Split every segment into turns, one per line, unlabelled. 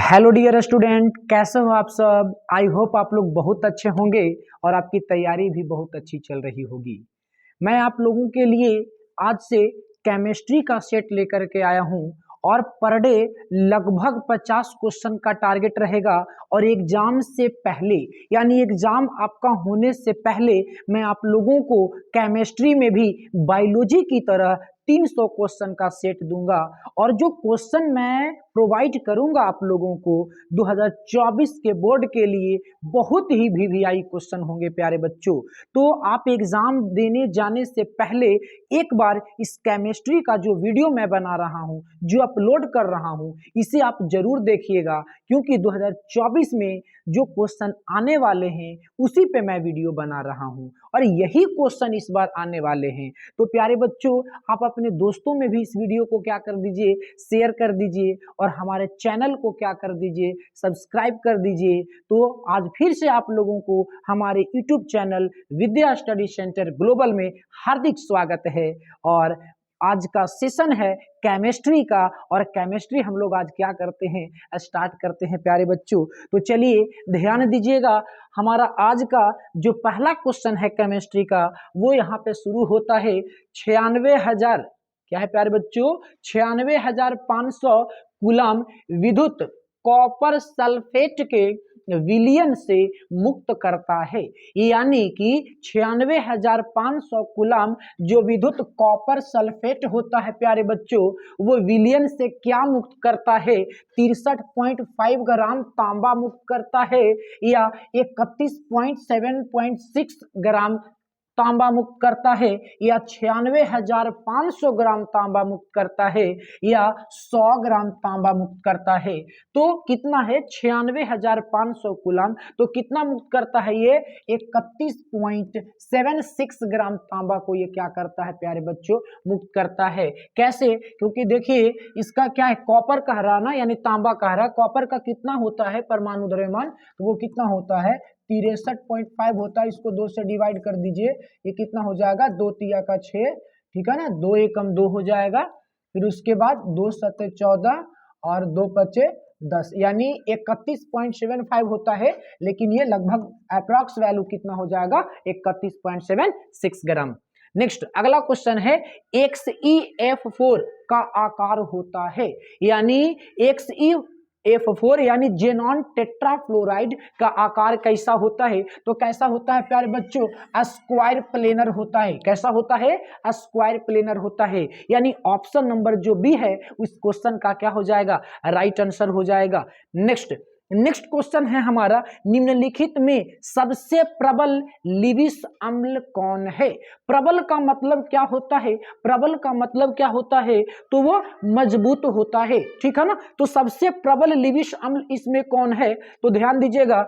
Hello dear student, कैसे हो आप सब। आई होप आप लोग बहुत अच्छे होंगे और आपकी तैयारी भी बहुत अच्छी चल रही होगी। मैं आप लोगों के लिए आज से केमिस्ट्री का सेट लेकर के आया हूं और पर डे लगभग 50 क्वेश्चन का टारगेट रहेगा। और एग्जाम से पहले यानी एग्जाम आपका होने से पहले मैं आप लोगों को केमिस्ट्री में भी बायोलॉजी की तरह 300 क्वेश्चन का सेट दूंगा। और जो क्वेश्चन मैं प्रोवाइड करूंगा आप लोगों को 2024 के बोर्ड के लिए बहुत ही वीवीआई क्वेश्चन होंगे प्यारे बच्चों। तो आप एग्जाम देने जाने से पहले एक बार इस केमिस्ट्री का जो वीडियो मैं बना रहा हूं, जो अपलोड कर रहा हूं, इसे आप जरूर देखिएगा, क्योंकि 2024 में जो क्वेश्चन आने वाले हैं उसी पे मैं वीडियो बना रहा हूं और यही क्वेश्चन इस बार आने वाले हैं। तो प्यारे बच्चों, आप अपने दोस्तों में भी इस वीडियो को क्या कर दीजिए, शेयर कर दीजिए और हमारे चैनल को क्या कर दीजिए, सब्सक्राइब कर दीजिए। तो आज फिर से आप लोगों को हमारे यूट्यूब चैनल विद्या स्टडी सेंटर ग्लोबल में हार्दिक स्वागत है। और आज का सेशन है केमिस्ट्री का, और केमिस्ट्री हम लोग आज क्या करते हैं, स्टार्ट करते हैं प्यारे बच्चों। तो चलिए ध्यान दीजिएगा, हमारा आज का जो पहला क्वेश्चन है केमिस्ट्री का वो यहाँ पे शुरू होता है 96,000, क्या है प्यारे बच्चों, 96,500 कूलम विद्युत कॉपर सल्फेट के विलयन से मुक्त करता है। यानी कि 96,500 कूलम जो विद्युत कॉपर सल्फेट होता है प्यारे बच्चों, वो विलयन से क्या मुक्त करता है, 63.5 ग्राम तांबा मुक्त करता है या 31.7.6 ग्राम तांबा मुक्त करता है, या 96,500 ग्राम तांबा मुक्त करता है, या 100 ग्राम तांबा मुक्त करता है। तो कितना है 96,500 कूलम, तो कितना मुक्त करता है ये 31.76 ग्राम तांबा को ये क्या करता है प्यारे बच्चों, मुक्त करता है। कैसे, क्योंकि देखिए इसका क्या है, कॉपर कह रहा ना, यानी तांबा कह रहा, कॉपर का कितना होता है परमाणु द्रव्यमान, तो वो कितना होता है 63.5 होता है। इसको 2 से डिवाइड कर दीजिए, ये कितना हो जाएगा, 2 तिया का 6, ठीक है ना, 2 एकम 2 हो जाएगा। फिर उसके बाद 2 सत्ते 14 और 2 पचे 10, यानी 31.75 होता है, लेकिन ये लगभग अप्रॉक्स वैल्यू कितना हो जाएगा 31.76 ग्राम। नेक्स्ट अगला क्वेश्चन है XeF4 का आकार होता है, यानी XeF4 यानी जेनॉन टेट्राफ्लोराइड का आकार कैसा होता है, तो कैसा होता है प्यारे बच्चों, स्क्वायर प्लेनर होता है। कैसा होता है, स्क्वायर प्लेनर होता है, यानी ऑप्शन नंबर जो बी है उस क्वेश्चन का क्या हो जाएगा, राइट आंसर हो जाएगा। नेक्स्ट क्वेश्चन है हमारा, निम्नलिखित में सबसे प्रबल लिविस अम्ल कौन है। प्रबल का मतलब क्या होता है, प्रबल का मतलब क्या होता है, तो वो मजबूत होता है, ठीक है ना। तो सबसे प्रबल लिविस अम्ल इसमें कौन है, तो ध्यान दीजिएगा,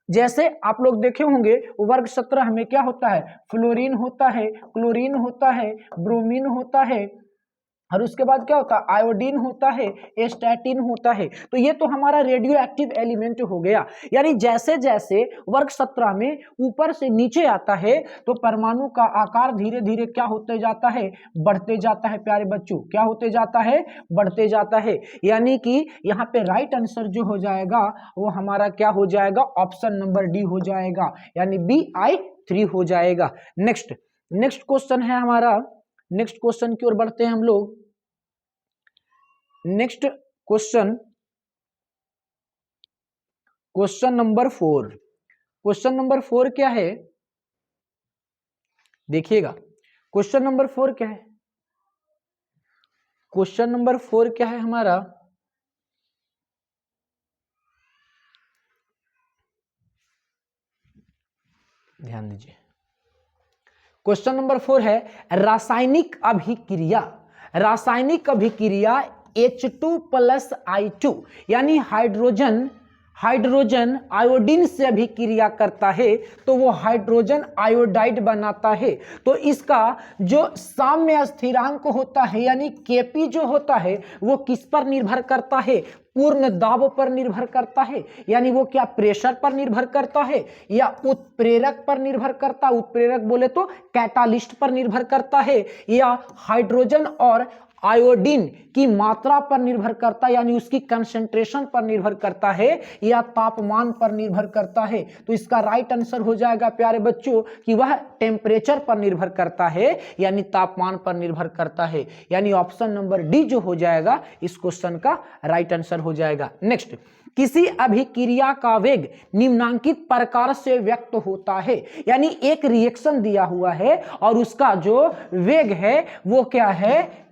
जैसे आप लोग देखे होंगे वर्ग 17 में क्या होता है, फ्लोरीन होता है, क्लोरीन होता है, ब्रोमीन होता है, और उसके बाद क्या होता है, आयोडीन होता है, एस्टैटिन होता है। तो ये तो हमारा रेडियो एक्टिव एलिमेंट हो गया। यानी जैसे जैसे वर्ग 17 में ऊपर से नीचे आता है तो परमाणु का आकार धीरे धीरे क्या होते जाता है, बढ़ते जाता है प्यारे बच्चों, क्या होते जाता है, बढ़ते जाता है। यानी कि यहाँ पे राइट आंसर जो हो जाएगा वो हमारा क्या हो जाएगा, ऑप्शन नंबर डी हो जाएगा, यानी Bi3 हो जाएगा। नेक्स्ट क्वेश्चन है हमारा, नेक्स्ट क्वेश्चन की ओर बढ़ते हैं हम लोग। Next question number 4, question number 4 क्या है, देखिएगा क्वेश्चन नंबर 4 क्या है, क्वेश्चन नंबर 4 क्या है हमारा, ध्यान दीजिए। क्वेश्चन नंबर 4 है रासायनिक अभिक्रिया, रासायनिक अभिक्रिया H2+I2 यानी हाइड्रोजन आयोडीन से अभिक्रिया करता है तो वो हाइड्रोजन आयोडाइड बनाता है। तो इसका जो साम्य स्थिरांक होता है यानी Kp जो होता है वो किस पर निर्भर करता है, पूर्ण दाब पर निर्भर करता है, यानी वो क्या प्रेशर पर निर्भर करता है या उत्प्रेरक पर निर्भर करता है, उत्प्रेरक बोले तो कैटालिस्ट पर निर्भर करता है, या हाइड्रोजन और आयोडीन की मात्रा पर निर्भर करता है, यानी उसकी कंसंट्रेशन पर निर्भर करता है या तापमान पर निर्भर करता है? तो इसका राइट आंसर हो जाएगा प्यारे बच्चों कि वह टेम्परेचर पर निर्भर करता है, यानी तापमान पर निर्भर करता है। यानी ऑप्शन नंबर डी जो हो जाएगा इस क्वेश्चन का राइट आंसर हो जाएगा। नेक्स्ट, किसी अभिक्रिया का वेग निम्नांकित प्रकार से व्यक्त होता है। यानी एक रिएक्शन दिया हुआ है और उसका जो वेग है वो क्या है,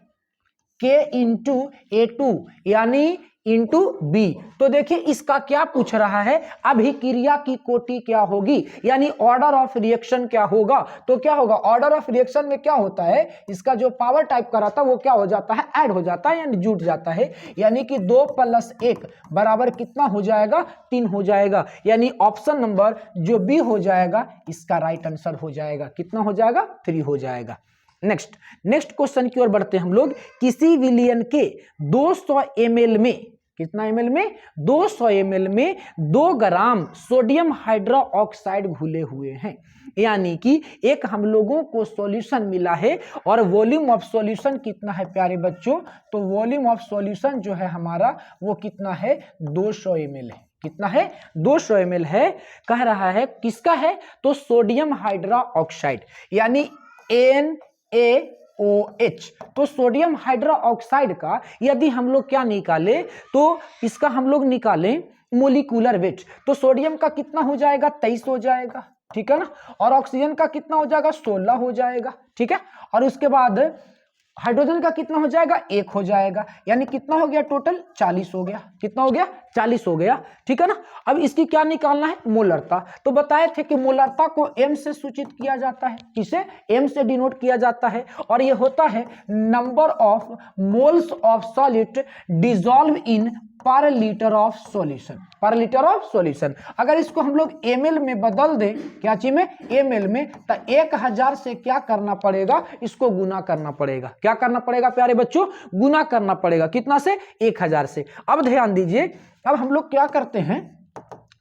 K इंटू A2 यानी इंटू बी। तो देखिए इसका क्या पूछ रहा है, अभिक्रिया की कोटि क्या होगी, यानी ऑर्डर ऑफ रिएक्शन क्या होगा। तो क्या होगा, ऑर्डर ऑफ रिएक्शन में क्या होता है, इसका जो पावर टाइप का रहता है वो क्या हो जाता है, ऐड हो जाता है यानी जुट जाता है। यानी कि 2 + 1 बराबर कितना हो जाएगा, 3 हो जाएगा। यानी ऑप्शन नंबर जो बी हो जाएगा इसका राइट आंसर हो जाएगा, कितना हो जाएगा, 3 हो जाएगा। नेक्स्ट क्वेश्चन की ओर बढ़ते हैं हम लोग। किसी विलियन के 200 ml में, कितना ml में, 200 ml में 2 ग्राम सोडियम हाइड्रोक्साइड घुले हुए हैं। यानी कि एक हम लोगों को सॉल्यूशन मिला है और वॉल्यूम ऑफ सॉल्यूशन कितना है प्यारे बच्चों, तो वॉल्यूम ऑफ सॉल्यूशन जो है हमारा वो कितना है, 200 ml है। कितना है, 200 ml है। कह रहा है किसका है, तो सोडियम हाइड्रोक्साइड यानी NaOH। तो सोडियम हाइड्रोक्साइड का यदि हम लोग क्या निकाले, तो इसका हम लोग निकालें मोलिकुलर वेट, तो सोडियम का कितना हो जाएगा, 23 हो जाएगा, ठीक है ना। और ऑक्सीजन का कितना हो जाएगा, 16 हो जाएगा, ठीक है। और उसके बाद हाइड्रोजन का कितना हो जाएगा, 1 हो जाएगा। यानी कितना हो गया, टोटल 40 हो गया। कितना हो गया, 40 हो गया, ठीक है ना। अब इसकी क्या निकालना है, मोलरता। तो बताए थे कि मोलरता को m से सूचित किया जाता है, किसे, m से डिनोट किया जाता है। और ये होता है number of moles of solid dissolve in पर लीटर ऑफ सॉल्यूशन, पर लीटर ऑफ सॉल्यूशन। अगर इसको हम लोग ml में बदल दें, क्या चीज में, ml में, तो 1000 से क्या करना पड़ेगा, इसको गुना करना पड़ेगा। क्या करना पड़ेगा प्यारे बच्चों, गुना करना पड़ेगा, कितना से, 1000 से। अब ध्यान दीजिए, अब हम लोग क्या करते हैं,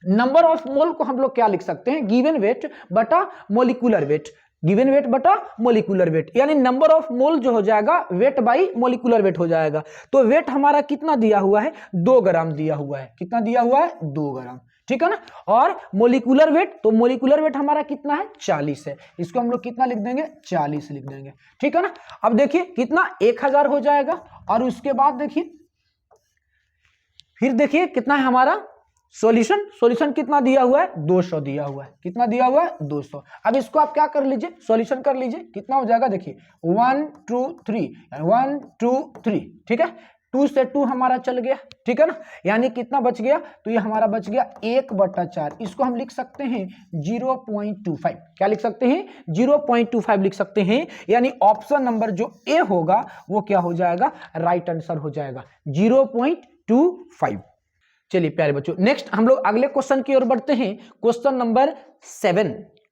नंबर ऑफ मोल को हम लोग क्या लिख सकते हैं, गिवन वेट बटा मोलिकुलर वेट, गिवन वेट बटा मोलिकुलर वेट। यानी नंबर ऑफ मोल जो हो जाएगा वेट बाई मोलिकुलर वेट हो जाएगा। तो वेट हमारा कितना दिया हुआ है, 2 ग्राम दिया हुआ है। कितना दिया हुआ है, 2 ग्राम, ठीक है ना। और मोलिकुलर वेट, तो मोलिकुलर वेट हमारा कितना है, 40 है। इसको हम लोग कितना लिख देंगे, 40 लिख देंगे, ठीक है ना। अब देखिए कितना, 1000 हो जाएगा। और उसके बाद देखिए, फिर देखिए कितना है हमारा सॉल्यूशन कितना दिया हुआ है, 200 दिया हुआ है। कितना दिया हुआ है, 200। अब इसको आप क्या कर लीजिए, सॉल्यूशन कर लीजिए, कितना हो जाएगा, देखिए 1 2 3, 1 2 3, ठीक है। 2 से 2 हमारा चल गया, ठीक है ना। यानी कितना बच गया, तो ये हमारा बच गया 1/4। इसको हम लिख सकते हैं 0.25। क्या लिख सकते हैं, 0.25 लिख सकते हैं। यानी ऑप्शन नंबर जो ए होगा वो क्या हो जाएगा, राइट आंसर हो जाएगा, 0.25। चलिए प्यारे बच्चों, नेक्स्ट हम लोग अगले क्वेश्चन की ओर बढ़ते हैं। क्वेश्चन नंबर 7,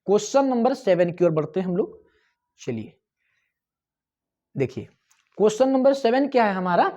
क्वेश्चन नंबर 7 की ओर बढ़ते हैं हम लोग। चलिए देखिए, क्वेश्चन नंबर 7 क्या है हमारा,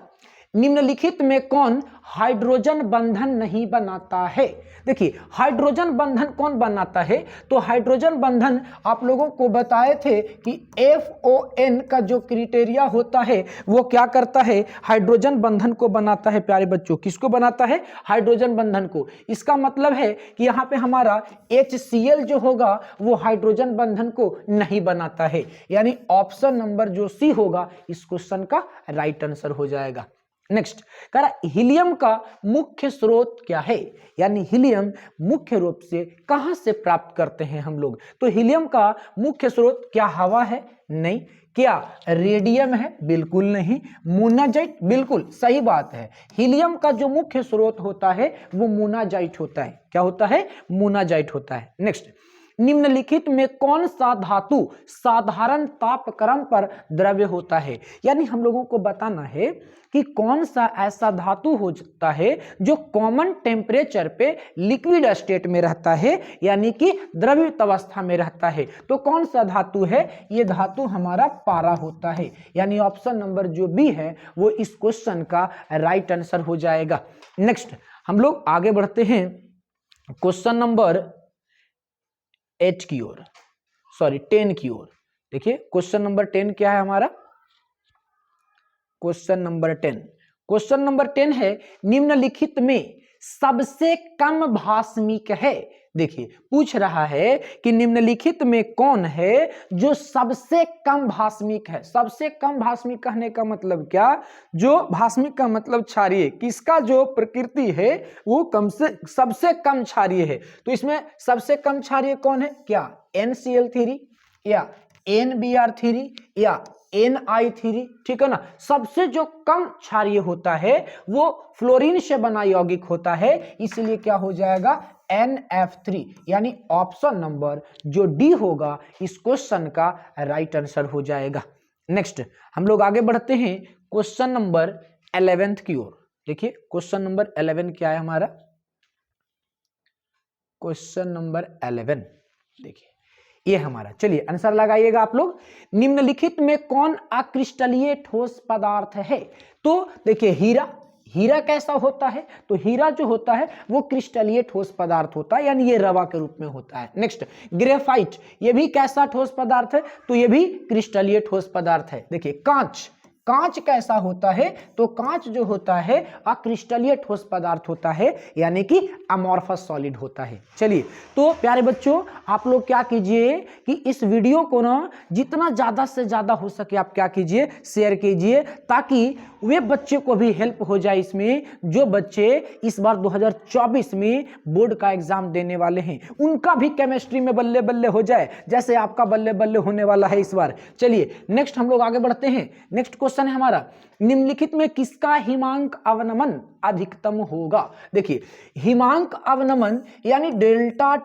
निम्नलिखित में कौन हाइड्रोजन बंधन नहीं बनाता है। देखिए हाइड्रोजन बंधन कौन बनाता है, तो हाइड्रोजन बंधन आप लोगों को बताए थे कि FON का जो क्राइटेरिया होता है वो क्या करता है, हाइड्रोजन बंधन को बनाता है प्यारे बच्चों। किसको बनाता है, हाइड्रोजन बंधन को। इसका मतलब है कि यहाँ पे हमारा HCl जो होगा वो हाइड्रोजन बंधन को नहीं बनाता है। यानी ऑप्शन नंबर जो सी होगा इस क्वेश्चन का राइट आंसर हो जाएगा। नेक्स्ट कह रहा हीलियम का मुख्य स्रोत क्या है, यानी हीलियम मुख्य रूप से कहां से प्राप्त करते हैं हम लोग। तो हीलियम का मुख्य स्रोत क्या हवा है, नहीं। क्या रेडियम है, बिल्कुल नहीं। मोनाजाइट, बिल्कुल सही बात है। हीलियम का जो मुख्य स्रोत होता है वो मोनाजाइट होता है। क्या होता है, मोनाजाइट होता है। नेक्स्ट, निम्नलिखित में कौन सा धातु साधारण तापक्रम पर द्रव्य होता है। यानी हम लोगों को बताना है कि कौन सा ऐसा धातु होता है जो कॉमन टेम्परेचर पे लिक्विड स्टेट में रहता है, यानी कि द्रवित अवस्था में रहता है। तो कौन सा धातु है, ये धातु हमारा पारा होता है। यानी ऑप्शन नंबर जो बी है वो इस क्वेश्चन का राइट आंसर हो जाएगा। नेक्स्ट हम लोग आगे बढ़ते हैं क्वेश्चन नंबर 8 की ओर, सॉरी 10 की ओर। देखिए क्वेश्चन नंबर 10 क्या है हमारा, क्वेश्चन नंबर 10। क्वेश्चन नंबर 10 है, निम्नलिखित में सबसे कम भास्मिक है। देखिए पूछ रहा है कि निम्नलिखित में कौन है जो सबसे कम भास्मिक है। सबसे कम भास्मिक कहने का मतलब क्या, जो भास्मिक का मतलब क्षारीय, किसका जो प्रकृति है वो सबसे कम क्षारीय है। तो इसमें सबसे कम क्षारीय कौन है, क्या NCl3 या NBr3 या NI3, ठीक है ना। सबसे जो कम क्षारीय होता है वो फ्लोरीन से बना यौगिक होता है, इसलिए क्या हो जाएगा NF3, यानी ऑप्शन नंबर जो डी होगा इस क्वेश्चन का राइट आंसर हो जाएगा। नेक्स्ट हम लोग आगे बढ़ते हैं क्वेश्चन नंबर 11 की ओर। देखिए क्वेश्चन नंबर 11 क्या है हमारा, क्वेश्चन नंबर 11 देखिए ये हमारा, चलिए आंसर लगाइएगा आप लोग। निम्नलिखित में कौन अक्रिस्टलीय ठोस पदार्थ है। तो देखिए हीरा कैसा होता है, तो हीरा जो होता है वो क्रिस्टलीय ठोस पदार्थ होता है, यानी ये रवा के रूप में होता है। नेक्स्ट ग्रेफाइट, ये भी कैसा ठोस पदार्थ है, तो ये भी क्रिस्टलीय ठोस पदार्थ है। देखिए कांच कैसा होता है, तो कांच जो होता है अक्रिस्टलीय ठोस पदार्थ होता है, यानी कि अमॉर्फस सॉलिड होता है। चलिए तो प्यारे बच्चों आप लोग क्या कीजिए कि इस वीडियो को ना जितना ज्यादा से ज्यादा हो सके आप क्या कीजिए, शेयर कीजिए, ताकि वे बच्चे को भी हेल्प हो जाए इसमें जो बच्चे इस बार 2024 में बोर्ड का एग्जाम देने वाले हैं, उनका भी केमिस्ट्री में बल्ले बल्ले हो जाए जैसे आपका बल्ले बल्ले होने वाला है इस बार। चलिए नेक्स्ट हम लोग आगे बढ़ते हैं। नेक्स्ट क्वेश्चन है हमारा, निम्नलिखित में किसका हिमांक अवनमन अधिकतम होगा। देखिए हिमांक अवनमन यानी डेल्टा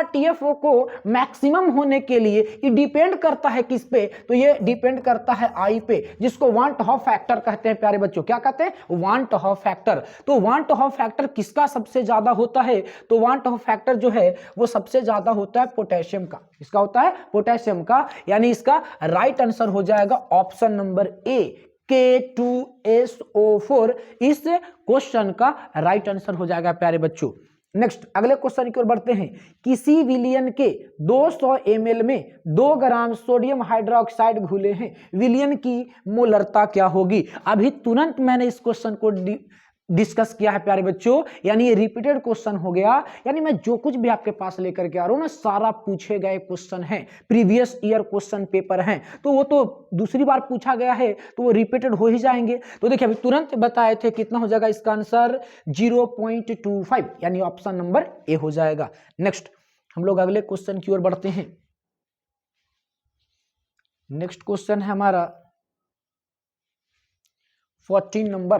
टीएफ को मैक्सिमम होने के लिए ये डिपेंड करता है किस पे, तो ये डिपेंड करता है आई पे, जिसको वान टू हाफ फैक्टर कहते हैं। प्यारे बच्चों क्या कहते हैं, वान टू हाफ फैक्टर। तो वान टू हाफ फैक्टर किसका सबसे ज्यादा होता है, तो वान टू हाफ फैक्टर जो है वो सबसे ज्यादा होता है पोटेशियम का। इसका होता है पोटेशियम का, यानी इसका राइट आंसर हो जाएगा ऑप्शन नंबर ए K2SO4 इस क्वेश्चन का राइट आंसर हो जाएगा प्यारे बच्चों। नेक्स्ट अगले क्वेश्चन की ओर बढ़ते हैं। किसी विलयन के 200 ml में 2 ग्राम सोडियम हाइड्रोक्साइड घुले हैं, विलयन की मोलरता क्या होगी। अभी तुरंत मैंने इस क्वेश्चन को डिस्कस किया है प्यारे बच्चों, यानी ये रिपीटेड क्वेश्चन हो गया, यानी मैं जो कुछ भी आपके पास लेकर के आ रहा हूं ना सारा पूछे गए क्वेश्चन हैं, प्रीवियस ईयर क्वेश्चन पेपर हैं, तो वो तो दूसरी बार पूछा गया है तो वो रिपीटेड हो ही जाएंगे। तो देखिए अभी तुरंत बताए थे कितना हो जाएगा इसका आंसर 0.25, यानी ऑप्शन नंबर ए हो जाएगा। नेक्स्ट हम लोग अगले क्वेश्चन की ओर बढ़ते हैं। नेक्स्ट क्वेश्चन है हमारा 14 नंबर,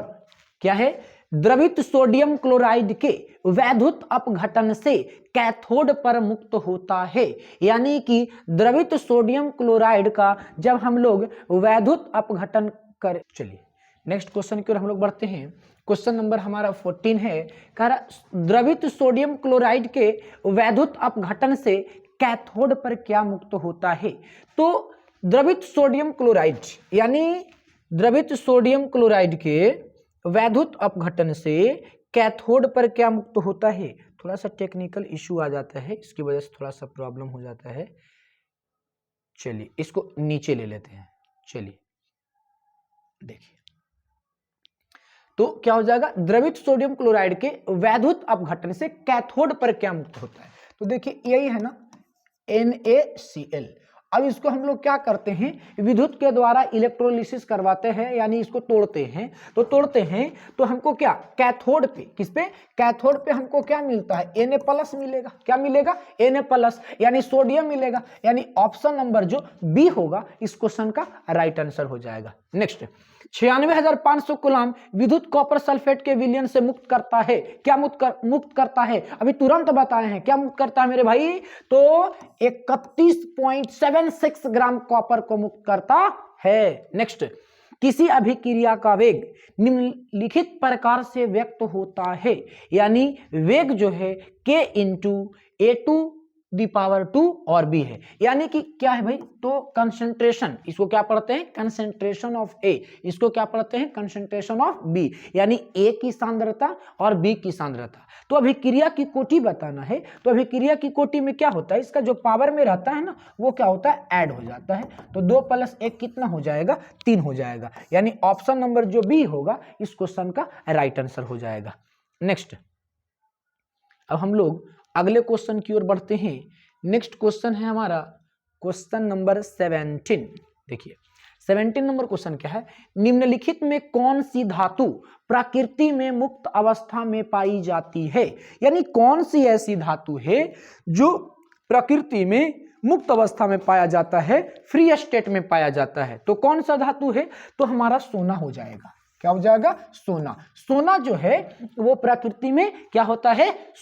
क्या है, द्रवित सोडियम क्लोराइड के वैद्युत अपघटन से कैथोड पर मुक्त होता है, यानी कि द्रवित सोडियम क्लोराइड का जब हम लोग वैद्युत अपघटन कर। चलिए नेक्स्ट क्वेश्चन की ओर हम लोग बढ़ते हैं। क्वेश्चन नंबर हमारा 14 है, कह रहा द्रवित सोडियम क्लोराइड के वैद्युत अपघटन से कैथोड पर क्या मुक्त होता है। तो द्रवित सोडियम क्लोराइड यानी द्रवित सोडियम क्लोराइड के वैद्युत अपघटन से कैथोड पर क्या मुक्त होता है। थोड़ा सा टेक्निकल इशू आ जाता है, इसकी वजह से थोड़ा सा प्रॉब्लम हो जाता है। चलिए इसको नीचे ले लेते हैं। चलिए देखिए तो क्या हो जाएगा, द्रवित सोडियम क्लोराइड के वैद्युत अपघटन से कैथोड पर क्या मुक्त होता है। तो देखिए यही है ना NaCl। अब इसको हम लोग क्या करते हैं, विद्युत के द्वारा इलेक्ट्रोलिसिस करवाते हैं, यानी इसको तोड़ते हैं। तो हमको क्या कैथोड पे, किस पे, कैथोड पे हमको क्या मिलता है, Na+ मिलेगा। क्या मिलेगा, Na+, यानी सोडियम मिलेगा, यानी ऑप्शन नंबर जो बी होगा इस क्वेश्चन का राइट आंसर हो जाएगा। नेक्स्ट 96,500 कूलम विद्युत कॉपर सल्फेट के विलयन से मुक्त करता है। क्या मुक्त करता है, अभी तुरंत बताए हैं क्या मुक्त करता है मेरे भाई, तो 31.76 ग्राम कॉपर को मुक्त करता है। नेक्स्ट किसी अभिक्रिया का वेग निम्नलिखित प्रकार से व्यक्त होता है, यानी वेग जो है K × A2 दी पावर 2 और बी है, यानी कि क्या है भाई, तो कंसंट्रेशन, इसको क्या पढ़ते हैं, कंसंट्रेशन ऑफ ए, इसको क्या पढ़ते हैं, कंसंट्रेशन ऑफ बी, यानी ए की सांद्रता और बी की सांद्रता। तो अभिक्रिया की कोटि बताना है, तो अभिक्रिया की कोटि में क्या होता है, इसका जो पावर में रहता है ना वो क्या होता है, ऐड हो जाता है, तो 2 + 1 कितना हो जाएगा, 3 हो जाएगा, यानी ऑप्शन नंबर जो बी होगा इस क्वेश्चन का राइट आंसर हो जाएगा। नेक्स्ट, अब हम लोग अगले क्वेश्चन की ओर बढ़ते हैं। नेक्स्ट क्वेश्चन है हमारा क्वेश्चन नंबर 17। देखिए 17 नंबर क्वेश्चन क्या है, निम्नलिखित में कौन सी धातु प्रकृति में मुक्त अवस्था में पाई जाती है, यानी कौन सी ऐसी धातु है जो प्रकृति में मुक्त अवस्था में पाया जाता है, फ्री स्टेट में पाया जाता है, तो कौन सा धातु है, तो हमारा सोना हो जाएगा। क्या हो जाएगा, सोना। सोना जो है वो प्रकृति में क्या होता है,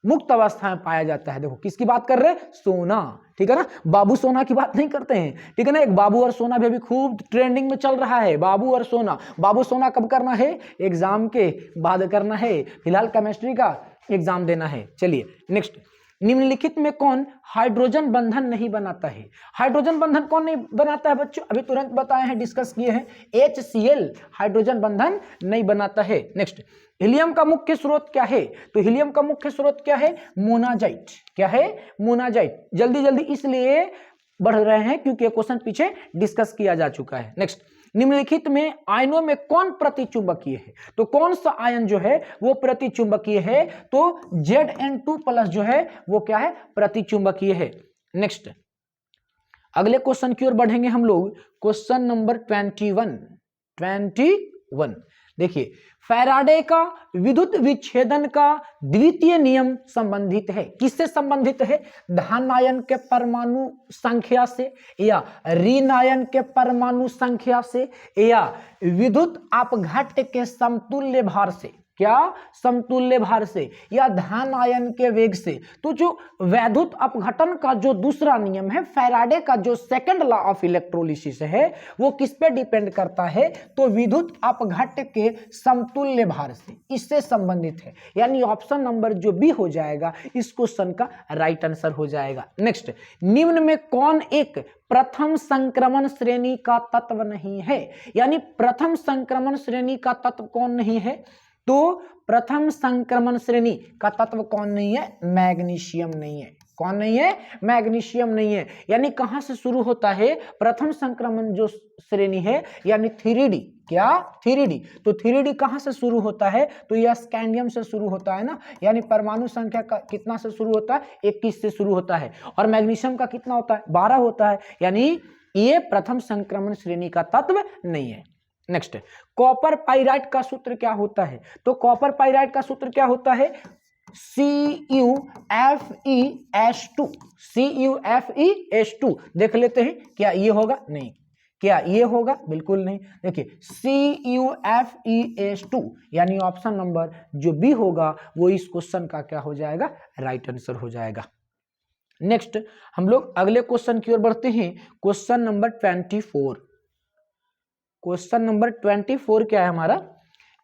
मुक्त अवस्था में पाया जाता है। देखो किसकी बात कर रहे हैं, सोना, ठीक है ना, बाबू सोना की बात नहीं करते हैं, ठीक है ना। एक बाबू और सोना भी अभी खूब ट्रेंडिंग में चल रहा है, बाबू और सोना। बाबू सोना कब करना है, एग्जाम के बाद करना है, फिलहाल केमिस्ट्री का एग्जाम देना है। चलिए नेक्स्ट, निम्नलिखित में कौन हाइड्रोजन बंधन नहीं बनाता है, हाइड्रोजन बंधन कौन नहीं बनाता है बच्चों, अभी तुरंत बताए हैं, डिस्कस किए हैं, HCl हाइड्रोजन बंधन नहीं बनाता है। नेक्स्ट, हीलियम का मुख्य स्रोत क्या है, तो हीलियम का मुख्य स्रोत क्या है, मोनाजाइट। क्या है, मोनाजाइट। जल्दी जल्दी इसलिए बढ़ रहे हैं क्योंकि क्वेश्चन पीछे डिस्कस किया जा चुका है। नेक्स्ट, निम्नलिखित में आयनों में कौन प्रतिचुंबकीय है, तो कौन सा आयन जो है वो प्रतिचुंबकीय है, तो Zn2+ जो है वो क्या है, प्रतिचुंबकीय है। नेक्स्ट, अगले क्वेश्चन की ओर बढ़ेंगे हम लोग, क्वेश्चन नंबर 21। देखिए, फैराडे का विद्युत विच्छेदन का द्वितीय नियम संबंधित है, किससे संबंधित है, धन आयन के परमाणु संख्या से, या ऋण आयन के परमाणु संख्या से, या विद्युत अपघट्य के समतुल्य भार से, क्या, समतुल्य भार से, या धन आयन के वेग से। तो जो वैद्युत अपघटन का जो दूसरा नियम है, फैराडे का जो सेकंड लॉ ऑफ इलेक्ट्रोलिसिस है, वो किस पे डिपेंड करता है, तो विद्युत अपघट्य के समतुल्य भार से, इससे संबंधित है, यानी ऑप्शन नंबर जो बी हो जाएगा इस क्वेश्चन का राइट आंसर हो जाएगा। नेक्स्ट, निम्न में कौन एक प्रथम संक्रमण श्रेणी का तत्व नहीं है, यानी प्रथम संक्रमण श्रेणी का तत्व कौन नहीं है, तो प्रथम संक्रमण श्रेणी का तत्व कौन नहीं है, मैग्नीशियम नहीं है। कौन नहीं है, मैग्नीशियम नहीं है। यानी कहां से शुरू होता है प्रथम संक्रमण जो श्रेणी है, यानी 3D, क्या, 3D, तो 3D कहां से शुरू होता है, तो यह स्कैंडियम से शुरू होता है ना, यानी परमाणु संख्या का कितना से शुरू होता है, 21 से शुरू होता है, और मैग्नीशियम का कितना होता है, 12 होता है, यानी ये प्रथम संक्रमण श्रेणी का तत्व नहीं है। नेक्स्ट, कॉपर पाइराइट का सूत्र क्या होता है, तो कॉपर पाइराइट का सूत्र क्या होता है, CuFeS2, CuFeS2। देख लेते हैं, क्या ये होगा, नहीं, क्या ये होगा, बिल्कुल नहीं। देखिए CuFeS2, यानी ऑप्शन नंबर जो बी होगा वो इस क्वेश्चन का क्या हो जाएगा, राइट आंसर हो जाएगा। नेक्स्ट, हम लोग अगले क्वेश्चन की ओर बढ़ते हैं, क्वेश्चन नंबर 24। क्वेश्चन नंबर 24 क्या है हमारा,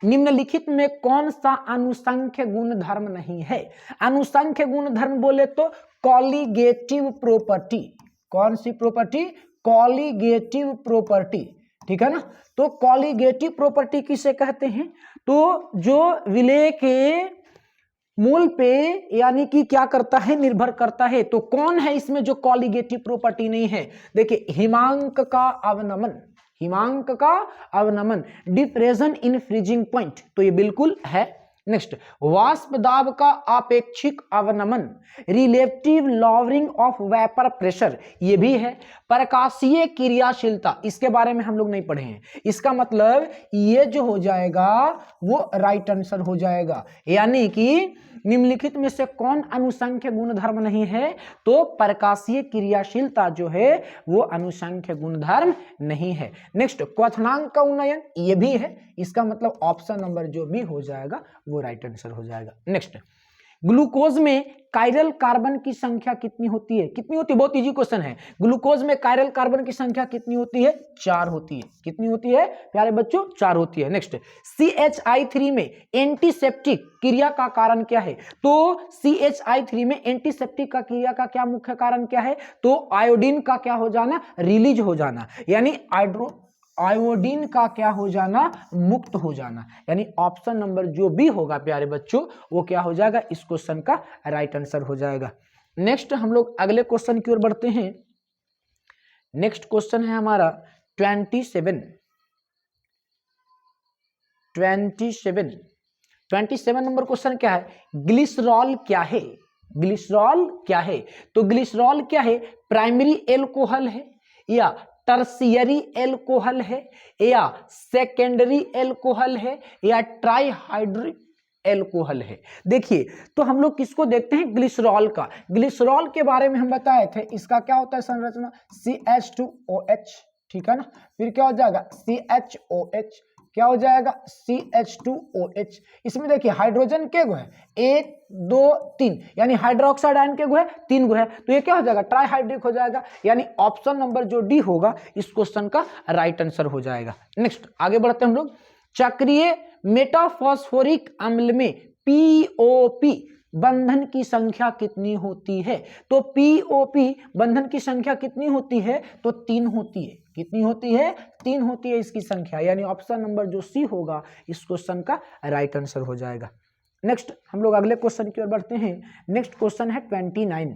निम्नलिखित में कौन सा अनुसंख्य गुणधर्म नहीं है, अनुसंख्य गुणधर्म बोले तो कॉलिगेटिव प्रॉपर्टी, कौन सी प्रॉपर्टी, कॉलिगेटिव प्रॉपर्टी, ठीक है ना। तो कॉलिगेटिव प्रॉपर्टी किसे कहते हैं, तो जो विलेय के मूल पे यानी कि क्या करता है, निर्भर करता है। तो कौन है इसमें जो कॉलिगेटिव प्रॉपर्टी नहीं है, देखिए हिमांक का अवनमन, हिमांक का अवनमन, डिप्रेशन इन फ्रीजिंग पॉइंट, तो ये बिल्कुल है। नेक्स्ट, वाष्प दाब का आपेक्षिक अवनमन, relative lowering of vapour pressure, ये भी है। प्रकाशीय क्रियाशीलता, इसके बारे में हम लोग नहीं पढ़े हैं, इसका मतलब ये जो हो जाएगा वो राइट आंसर हो जाएगा। यानी कि निम्नलिखित में से कौन अनुसंख्य गुणधर्म नहीं है, तो प्रकाशीय क्रियाशीलता जो है वो अनुसंख्य गुणधर्म नहीं है। नेक्स्ट, क्वथनांक का उन्नयन, ये भी है, इसका मतलब ऑप्शन नंबर जो भी हो जाएगा वो राइट आंसर हो जाएगा। नेक्स्ट, ग्लूकोज में कायरल कार्बन की संख्या कितनी होती है? कितनी होती है? बहुत इजी क्वेश्चन है। ग्लूकोज में कायरल कार्बन की संख्या कितनी होती है? 4 होती है। कितनी होती है प्यारे बच्चों? 4 होती है। नेक्स्ट, CH3 में एंटीसेप्टिक क्रिया का कारण क्या है? तो CH3 में एंटीसेप्टिक का क्रिया का क्या मुख्य कारण क्या है? तो आयोडीन का क्या हो जाना? रिलीज हो जाना, यानी आयोडीन का क्या हो जाना? मुक्त हो जाना। यानी ऑप्शन नंबर जो भी होगा प्यारे बच्चों वो क्या हो जाएगा? इस क्वेश्चन का राइट आंसर हो जाएगा। नेक्स्ट हम लोग अगले क्वेश्चन की ओर बढ़ते हैं। नेक्स्ट क्वेश्चन है हमारा 27 नंबर क्वेश्चन क्या है? ग्लिसरॉल क्या है? ग्लिसरॉल क्या है? तो ग्लिसरॉल क्या है? प्राइमरी एल्कोहल है या टर्शियरी एल्कोहल है या सेकेंडरी एल्कोहल है या ट्राइहाइड्रिक एल्कोहल है? देखिए, तो हम लोग किसको देखते हैं? ग्लिसरॉल का। ग्लिसरॉल के बारे में हम बताए थे, इसका क्या होता है संरचना? CH2OH, ठीक है ना। फिर क्या हो जाएगा? CHOH, क्या हो जाएगा? CH2OH। इसमें देखिए हाइड्रोजन के गो है? 1 2 3, यानी हाइड्रोक्साइड आयन के गो है? 3 गो है। तो ये क्या हो जाएगा? ट्राइहाइड्रिक हो जाएगा। यानी ऑप्शन नंबर जो डी होगा इस क्वेश्चन का राइट आंसर हो जाएगा। नेक्स्ट आगे बढ़ते हैं हम लोग। चक्रीय मेटाफॉस्फोरिक अम्ल में POP बंधन की संख्या कितनी होती है? तो POP बंधन की संख्या कितनी होती है? तो 3 होती है। कितनी होती है? 3 होती है इसकी संख्या। यानी ऑप्शन नंबर जो सी होगा इस क्वेश्चन का राइट आंसर हो जाएगा। नेक्स्ट हम लोग अगले क्वेश्चन की ओर बढ़ते हैं। नेक्स्ट क्वेश्चन है 29।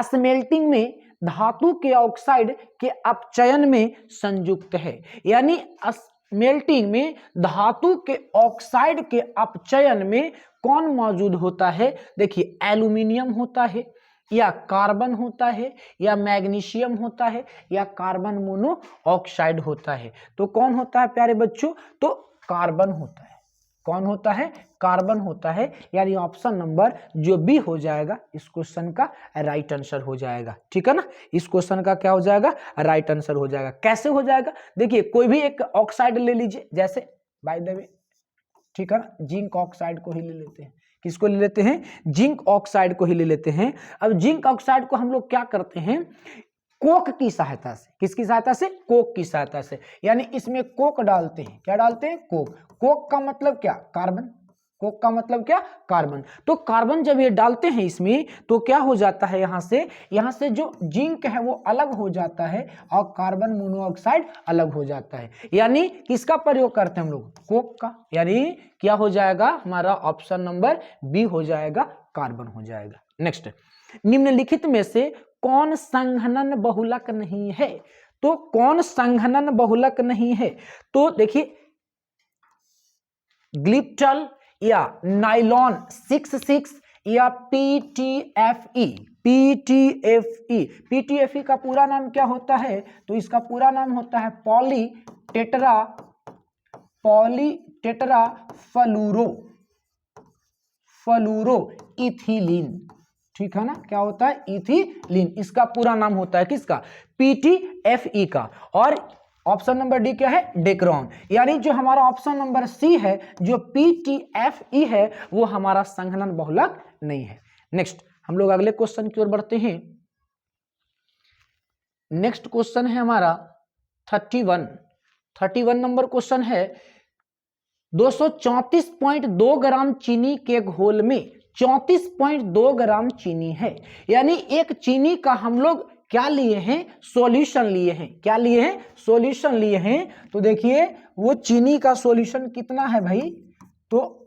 स्मेल्टिंग में धातु के ऑक्साइड के अपचयन में संयुक्त है। यानी स्मेल्टिंग में धातु के ऑक्साइड के अपचयन में कौन मौजूद होता है? देखिए, एल्यूमिनियम होता है या कार्बन होता है या मैग्नीशियम होता है या कार्बन मोनोऑक्साइड होता है। तो कौन होता है प्यारे बच्चों? तो कार्बन होता है। कौन होता है? कार्बन होता है। यानी ऑप्शन नंबर जो बी हो जाएगा इस क्वेश्चन का राइट आंसर हो जाएगा। ठीक है ना। इस क्वेश्चन का क्या हो जाएगा? राइट आंसर हो जाएगा। कैसे हो जाएगा? देखिए, कोई भी एक ऑक्साइड ले लीजिए, जैसे बाय द वे, ठीक है ना, जिंक ऑक्साइड को ही ले लेते हैं। किसको ले लेते हैं? जिंक ऑक्साइड को ही ले लेते हैं। अब जिंक ऑक्साइड को हम लोग क्या करते हैं? कोक की सहायता से। किसकी सहायता से? कोक की सहायता से। यानी इसमें कोक डालते हैं। क्या डालते हैं? कोक। कोक का मतलब क्या? कार्बन। कोक का मतलब क्या? कार्बन। तो कार्बन जब ये डालते हैं इसमें तो क्या हो जाता है? यहां से जो जिंक है वो अलग हो जाता है और कार्बन मोनोऑक्साइड अलग हो जाता है। यानी किसका प्रयोग करते हैं हम लोग? कोक का। यानी क्या हो जाएगा? हमारा ऑप्शन नंबर बी हो जाएगा, कार्बन हो जाएगा। नेक्स्ट, निम्नलिखित में से कौन संघनन बहुलक नहीं है? तो कौन संघनन बहुलक नहीं है? तो देखिए, ग्लिप्टल या नाइलॉन 66 या PTFE। PTFE का पूरा नाम क्या होता है? तो इसका पूरा नाम होता है पॉलीटेट्रा फ्लूरो इथिलीन। ठीक है ना। क्या होता है? इथिलीन। इसका पूरा नाम होता है किसका? PTFE का। और ऑप्शन नंबर डी क्या है? डेक्रोन। यानी जो हमारा ऑप्शन नंबर सी है, जो PTFE है, वो हमारा संघनन बहुलक नहीं है। नेक्स्ट हम लोग अगले क्वेश्चन की ओर बढ़ते हैं। नेक्स्ट क्वेश्चन है हमारा 31 नंबर क्वेश्चन है। 234.2 ग्राम चीनी के घोल में 34.2 ग्राम चीनी है। यानी एक चीनी का हम लोग क्या लिए हैं? सॉल्यूशन लिए हैं। क्या लिए हैं? सॉल्यूशन लिए हैं। तो देखिए, वो चीनी का सॉल्यूशन कितना है भाई? तो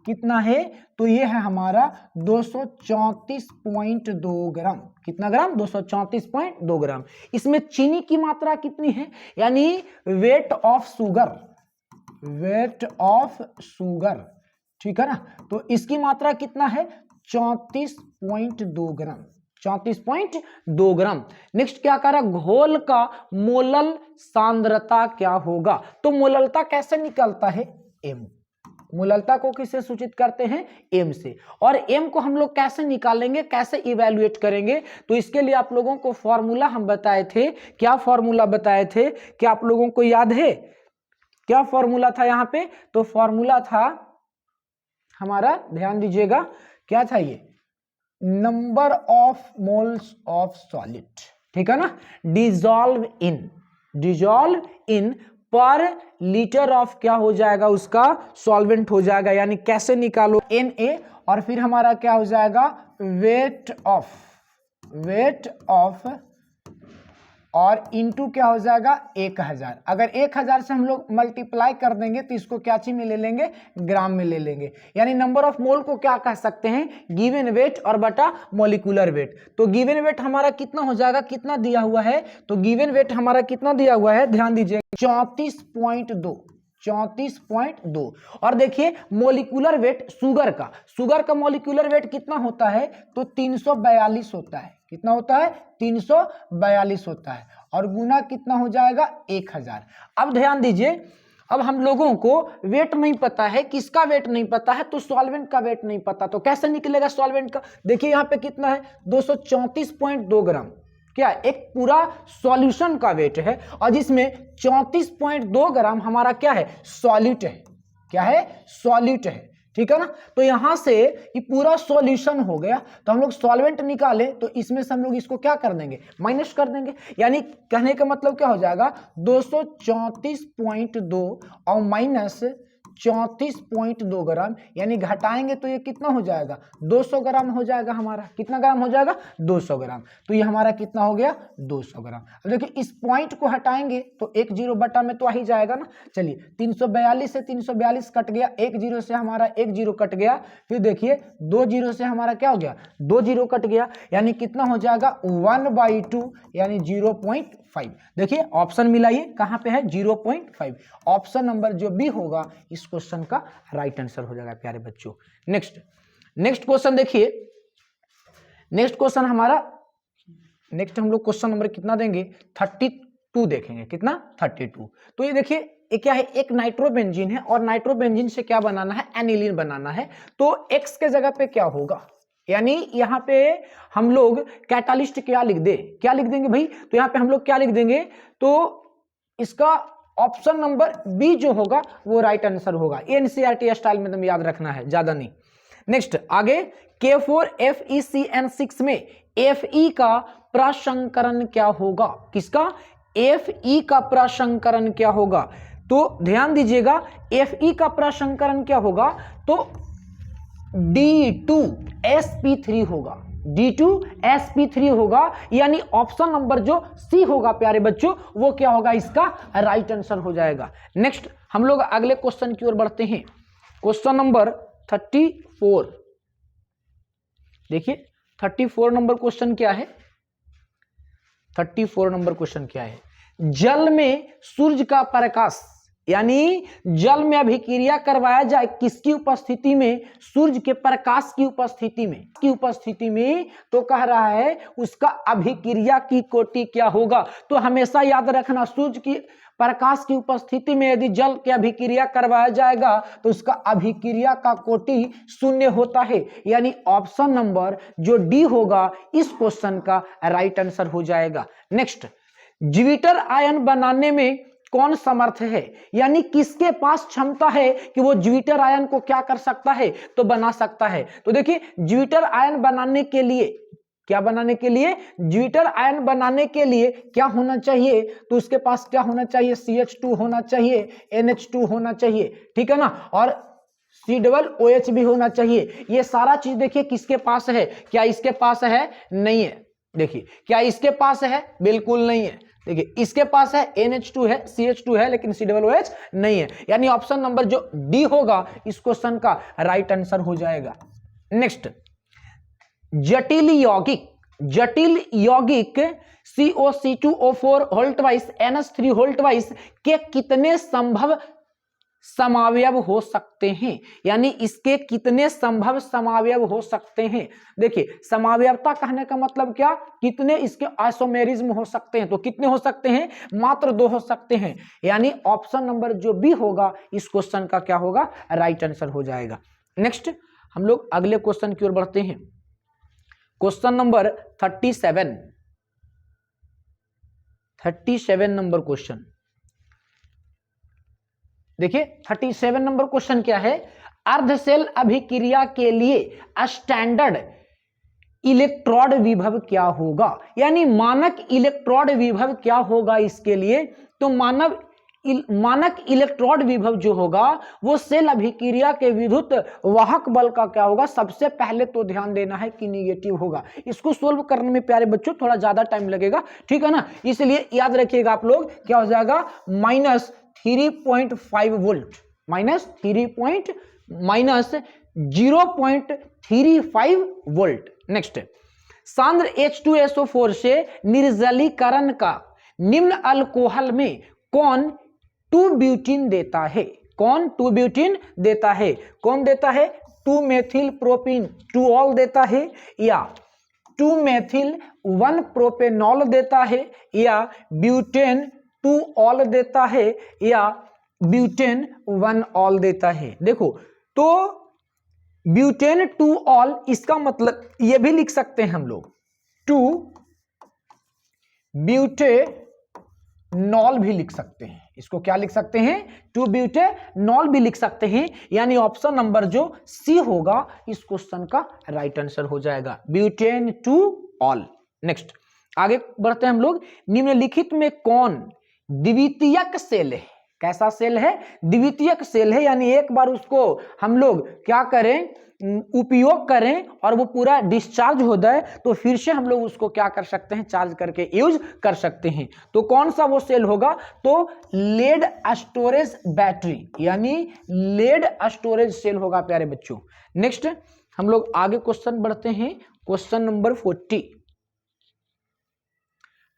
कितना है? तो ये है हमारा 234.2 ग्राम। कितना ग्राम? 234.2 ग्राम। इसमें चीनी की मात्रा कितनी है? यानी वेट ऑफ शुगर, ठीक है ना। तो इसकी मात्रा कितना है? 34.2 ग्राम। 34.2 ग्राम। नेक्स्ट क्या करा? घोल का मोलल सांद्रता क्या होगा? तो मोललता कैसे निकलता है? एम। मोललता को किससे सूचित करते हैं? एम से। और एम को हम लोग कैसे निकालेंगे, कैसे इवेल्युएट करेंगे? तो इसके लिए आप लोगों को फॉर्मूला हम बताए थे। क्या फॉर्मूला बताए थे? क्या आप लोगों को याद है? क्या फॉर्मूला था यहाँ पे? तो फॉर्मूला था हमारा ध्यान दीजिएगा क्या था ये, number of moles of solid, ठीक है ना, डिजॉल्व इन पर लीटर ऑफ क्या हो जाएगा, उसका सॉल्वेंट हो जाएगा, यानी कैसे निकालो Na और फिर हमारा क्या हो जाएगा वेट ऑफ और इनटू क्या हो जाएगा 1000। अगर 1000 से हम लोग मल्टीप्लाई कर देंगे तो इसको क्या चीज में ले लेंगे, ग्राम में ले लेंगे, यानी नंबर ऑफ मोल को क्या कह सकते हैं, गिवन वेट और बटा मॉलिक्यूलर वेट। तो गिवन वेट हमारा कितना हो जाएगा, कितना दिया हुआ है, तो गिवन वेट हमारा कितना दिया हुआ है, ध्यान दीजिए 34.2। और देखिए मॉलिक्यूलर वेट शुगर का मॉलिक्यूलर वेट कितना होता है, तो 342 होता है। कितना होता है, 342 होता है, और गुना कितना हो जाएगा 1000। अब ध्यान दीजिए, अब हम लोगों को वेट नहीं पता है, किसका वेट नहीं पता है, तो सॉल्वेंट का वेट नहीं पता, तो कैसे निकलेगा सॉल्वेंट का। देखिए यहाँ पे कितना है 234.2 ग्राम, क्या एक पूरा सॉल्यूशन का वेट है, और जिसमें 34.2 ग्राम हमारा क्या है, सॉल्यूट है, क्या है, सॉल्यूट है, ठीक है ना। तो यहां से ये पूरा सॉल्यूशन हो गया, तो हम लोग सॉल्वेंट निकाले तो इसमें से हम लोग इसको क्या कर देंगे, माइनस कर देंगे, यानी कहने का मतलब क्या हो जाएगा 234.2 और माइनस 34.2 ग्राम, यानी घटाएंगे तो ये कितना हो जाएगा 200 ग्राम हो जाएगा हमारा। कितना ग्राम हो जाएगा 200 ग्राम। तो ये हमारा कितना हो गया 200 ग्राम। अब देखिए इस पॉइंट को हटाएंगे तो 1 0 बटा में तो आ ही जाएगा ना। चलिए 342 से 342 कट गया, 1 0 से हमारा 1 0 कट गया, फिर देखिए 2 0 से हमारा क्या हो गया 2 0 कट गया, यानी कितना हो जाएगा 1/2 यानी 0.5। देखिए ऑप्शन मिलाइए कहां पे है 0.5। ऑप्शन नंबर जो बी होगा इस क्वेश्चन का राइट आंसर हो जाएगा प्यारे बच्चों। नेक्स्ट क्वेश्चन देखिए, नेक्स्ट क्वेश्चन हमारा, नेक्स्ट हम लोग क्वेश्चन नंबर कितना देंगे 32 देखेंगे। कितना 32। तो ये देखिए ये क्या है, एक नाइट्रोबेंजीन है और नाइट्रोबेंजीन से क्या बनाना है, एनिलीन बनाना है। तो एक्स के जगह पे क्या होगा, यानी यहाँ पे हम लोग कैटालिस्ट क्या लिख देंगे भाई, तो यहाँ पे हम लोग क्या लिख देंगे, तो इसका ऑप्शन नंबर बी जो होगा वो राइट आंसर होगा। एनसीईआरटी स्टाइल में तुम याद रखना है, ज्यादा नहीं। नेक्स्ट आगे K4FeCN6 में Fe का प्रसंकरण क्या होगा, किसका Fe का प्रसंकरण क्या होगा, तो ध्यान दीजिएगा Fe का प्रसंकरण क्या होगा, तो D2sp3 होगा, D2sp3 होगा, यानी ऑप्शन नंबर जो सी होगा प्यारे बच्चों वो क्या होगा, इसका राइट आंसर हो जाएगा। नेक्स्ट हम लोग अगले क्वेश्चन की ओर बढ़ते हैं। क्वेश्चन नंबर 34 देखिए 34 नंबर क्वेश्चन क्या है, 34 नंबर क्वेश्चन क्या है, जल में सूर्य का प्रकाश, यानी जल में अभिक्रिया करवाया जाए किसकी उपस्थिति में, सूर्य के प्रकाश की उपस्थिति में, तो कह रहा है उसका अभिक्रिया की कोटि क्या होगा। तो हमेशा याद रखना सूर्य की प्रकाश की उपस्थिति में यदि जल की अभिक्रिया करवाया जाएगा तो उसका अभिक्रिया का कोटि 0 होता है, यानी ऑप्शन नंबर जो डी होगा इस क्वेश्चन का राइट आंसर हो जाएगा। नेक्स्ट, ज्विटर आयन बनाने में कौन समर्थ है, यानी किसके पास क्षमता है कि वो ज्विटर आयन को क्या कर सकता है, तो बना सकता है। तो देखिए ज्विटर आयन बनाने के लिए, क्या बनाने के लिए, ज्विटर आयन बनाने के लिए क्या होना चाहिए, तो उसके पास क्या होना चाहिए, CH2 होना चाहिए, NH2 होना चाहिए, ठीक है ना, और COOH भी होना चाहिए। ये सारा चीज देखिए किसके पास है, क्या इसके पास है, नहीं है। देखिए क्या इसके पास है, बिल्कुल नहीं है। देखिए इसके पास है NH2 है, CH2 है, लेकिन COOH नहीं है, यानी ऑप्शन नंबर जो डी होगा इस क्वेश्चन का राइट आंसर हो जाएगा। नेक्स्ट, जटिल यौगिक COC2O4 होल्टवाइस NH3 होल्टवाइस के कितने संभव समावयव हो सकते हैं, यानी इसके कितने संभव समावयव हो सकते हैं। देखिए समावयवता कहने का मतलब क्या, कितने इसके आइसोमेरिज्म हो सकते हैं, तो कितने हो सकते हैं, मात्र 2 हो सकते हैं, यानी ऑप्शन नंबर जो बी होगा इस क्वेश्चन का क्या होगा, राइट आंसर हो जाएगा। नेक्स्ट हम लोग अगले क्वेश्चन की ओर बढ़ते हैं। क्वेश्चन नंबर 37 नंबर क्वेश्चन देखिए 37 नंबर क्वेश्चन क्या है, अर्धशेल अभिक्रिया के लिए स्टैंडर्ड इलेक्ट्रोड विभव क्या होगा, यानी मानक इलेक्ट्रोड विभव क्या होगा इसके लिए। तो मानक इलेक्ट्रोड विभव जो होगा वो सेल अभिक्रिया के विद्युत वाहक बल का क्या होगा, सबसे पहले तो ध्यान देना है कि निगेटिव होगा। इसको सोल्व करने में प्यारे बच्चों थोड़ा ज्यादा टाइम लगेगा, ठीक है ना, इसलिए याद रखिएगा आप लोग क्या हो जाएगा -3.5 वोल्ट, -0.35 वोल्ट। नेक्स्ट, सांद्र H2SO4 से निर्जलीकरण का निम्न अल्कोहल में कौन 2-ब्यूटीन देता है, कौन 2-ब्यूटीन देता है, कौन देता है 2-मेथिल प्रोपीन 2-ऑल देता है, या 2-मेथिल 1-प्रोपेनॉल देता है, या ब्यूटेन 2-ऑल देता है, या ब्यूटेन 1-ऑल देता है। देखो तो ब्यूटेन 2-ऑल, इसका मतलब ये भी लिख सकते हैं हम लोग 2-ब्यूटेनॉल भी लिख सकते हैं, इसको क्या लिख सकते हैं 2-ब्यूटेनॉल भी लिख सकते हैं, यानी ऑप्शन नंबर जो सी होगा इस क्वेश्चन का राइट आंसर हो जाएगा, ब्यूटेन 2-ऑल। नेक्स्ट आगे बढ़ते हैं हम लोग, निम्नलिखित में कौन द्वितीयक सेल है, कैसा सेल है, द्वितीयक सेल है, यानी एक बार उसको हम लोग क्या करें उपयोग करें और वो पूरा डिस्चार्ज हो जाए तो फिर से हम लोग उसको क्या कर सकते हैं, चार्ज करके यूज कर सकते हैं। तो कौन सा वो सेल होगा, तो लेड स्टोरेज बैटरी, यानी लेड स्टोरेज सेल होगा प्यारे बच्चों। नेक्स्ट हम लोग आगे क्वेश्चन बढ़ते हैं, क्वेश्चन नंबर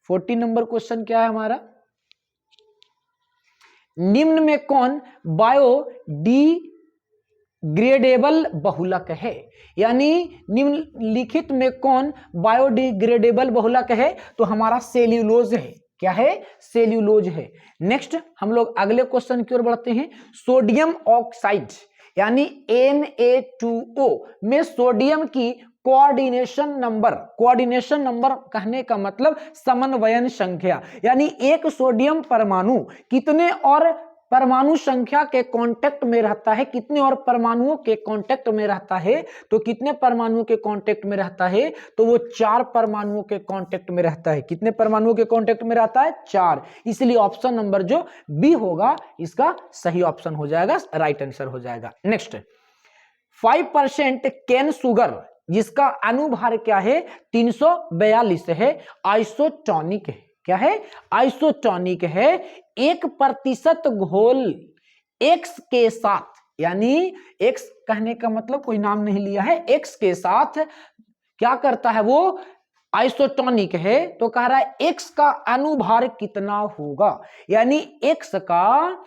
40 नंबर क्वेश्चन क्या है हमारा, निम्न में कौन बायोडिग्रेडेबल बहुलक है, यानी निम्नलिखित में कौन बायोडिग्रेडेबल बहुलक है, तो हमारा सेल्यूलोज है, क्या है सेल्यूलोज है। नेक्स्ट हम लोग अगले क्वेश्चन की ओर बढ़ते हैं, सोडियम ऑक्साइड यानी Na2O में सोडियम की कोऑर्डिनेशन नंबर कहने का मतलब समन्वयन संख्या, यानी एक सोडियम परमाणु कितने और परमाणु संख्या के कांटेक्ट में रहता है, कितने और परमाणुओं के कांटेक्ट में रहता है, तो कितने परमाणुओं के कांटेक्ट में रहता है, तो वो 4 परमाणुओं के कांटेक्ट में रहता है। कितने परमाणुओं के कांटेक्ट में रहता है, 4, इसलिए ऑप्शन नंबर जो बी होगा इसका सही ऑप्शन हो जाएगा, राइट आंसर हो जाएगा। नेक्स्ट 5% कैन शुगर जिसका अनुभार क्या है 342 है, आइसोटोनिक है, क्या है आइसोटोनिक है, 1% घोल X के साथ, यानी X कहने का मतलब कोई नाम नहीं लिया है, X के साथ क्या करता है वो आइसोटोनिक है, तो कह रहा है X का अनुभार कितना होगा, यानी X का